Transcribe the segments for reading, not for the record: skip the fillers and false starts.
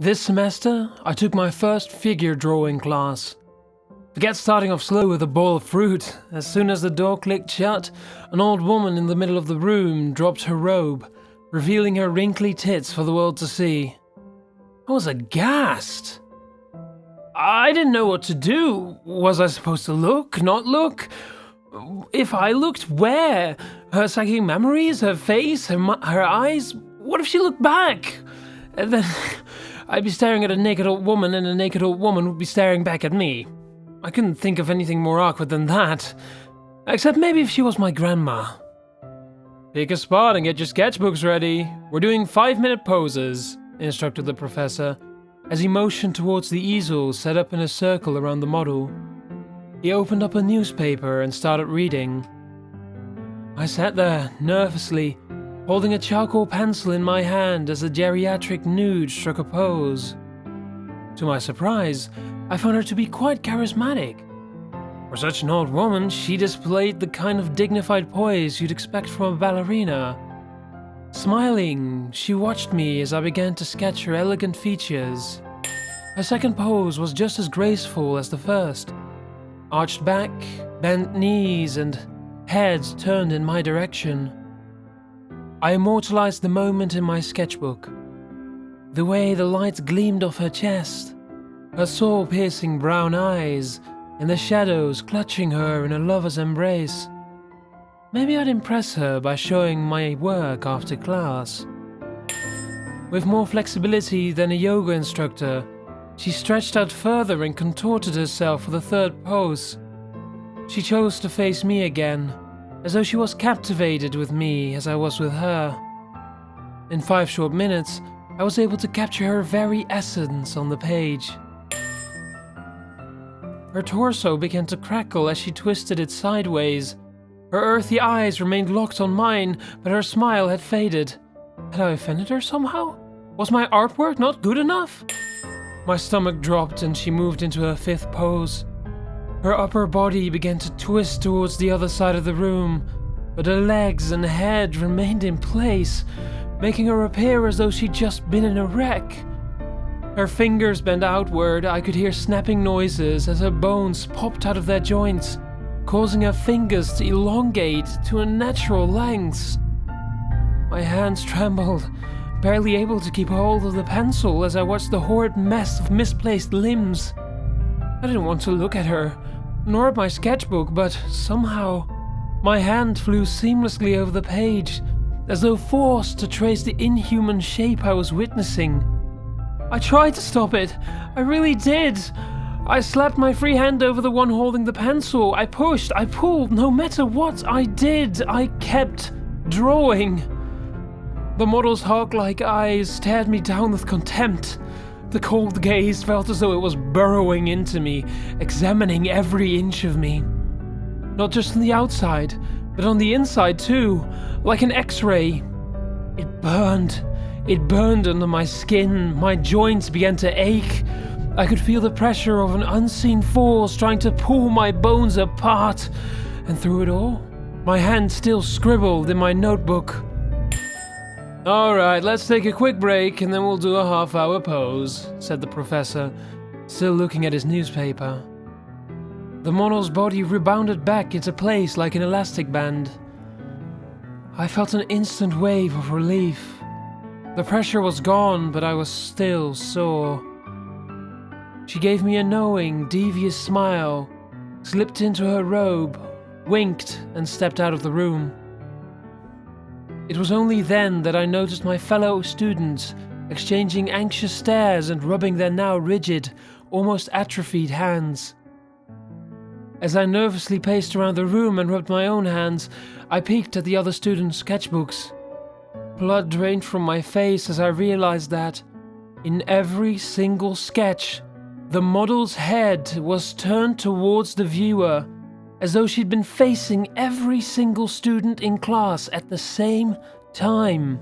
This semester, I took my first figure drawing class. Forget starting off slow with a bowl of fruit. As soon as the door clicked shut, an old woman in the middle of the room dropped her robe, revealing her wrinkly tits for the world to see. I was aghast. I didn't know what to do. Was I supposed to look, not look? If I looked, where? Her psychic memories, her face, her eyes? What if she looked back? And then I'd be staring at a naked old woman and a naked old woman would be staring back at me. I couldn't think of anything more awkward than that. Except maybe if she was my grandma. Pick a spot and get your sketchbooks ready. We're doing 5-minute poses, instructed the professor, as he motioned towards the easel set up in a circle around the model. He opened up a newspaper and started reading. I sat there, nervously, holding a charcoal pencil in my hand as a geriatric nude struck a pose. To my surprise, I found her to be quite charismatic. For such an old woman, she displayed the kind of dignified poise you'd expect from a ballerina. Smiling, she watched me as I began to sketch her elegant features. Her second pose was just as graceful as the first. Arched back, bent knees, and head turned in my direction. I immortalized the moment in my sketchbook. The way the light gleamed off her chest, her soul-piercing brown eyes, and the shadows clutching her in a lover's embrace. Maybe I'd impress her by showing my work after class. With more flexibility than a yoga instructor, she stretched out further and contorted herself for the third pose. She chose to face me again, as though she was captivated with me as I was with her. In 5 short minutes, I was able to capture her very essence on the page. Her torso began to crackle as she twisted it sideways. Her earthy eyes remained locked on mine, but her smile had faded. Had I offended her somehow? Was my artwork not good enough? My stomach dropped and she moved into her 5th pose. Her upper body began to twist towards the other side of the room, but her legs and head remained in place, making her appear as though she'd just been in a wreck. Her fingers bent outward. I could hear snapping noises as her bones popped out of their joints, causing her fingers to elongate to unnatural lengths. My hands trembled, barely able to keep hold of the pencil as I watched the horrid mess of misplaced limbs. I didn't want to look at her, nor at my sketchbook, but somehow my hand flew seamlessly over the page, as though forced to trace the inhuman shape I was witnessing. I tried to stop it. I really did. I slapped my free hand over the one holding the pencil. I pushed, I pulled, no matter what I did, I kept drawing. The model's hawk-like eyes stared me down with contempt. The cold gaze felt as though it was burrowing into me, examining every inch of me. Not just on the outside, but on the inside too, like an X-ray. It burned. It burned under my skin. My joints began to ache. I could feel the pressure of an unseen force trying to pull my bones apart. And through it all, my hand still scribbled in my notebook. "Alright, let's take a quick break and then we'll do a half-hour pose," said the professor, still looking at his newspaper. The model's body rebounded back into place like an elastic band. I felt an instant wave of relief. The pressure was gone, but I was still sore. She gave me a knowing, devious smile, slipped into her robe, winked, and stepped out of the room. It was only then that I noticed my fellow students exchanging anxious stares and rubbing their now rigid, almost atrophied hands. As I nervously paced around the room and rubbed my own hands, I peeked at the other students' sketchbooks. Blood drained from my face as I realized that, in every single sketch, the model's head was turned towards the viewer, as though she'd been facing every single student in class at the same time.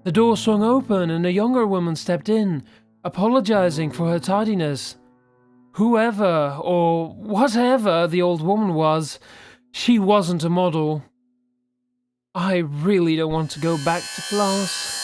The door swung open and a younger woman stepped in, apologizing for her tardiness. Whoever or whatever the old woman was, she wasn't a model. I really don't want to go back to class.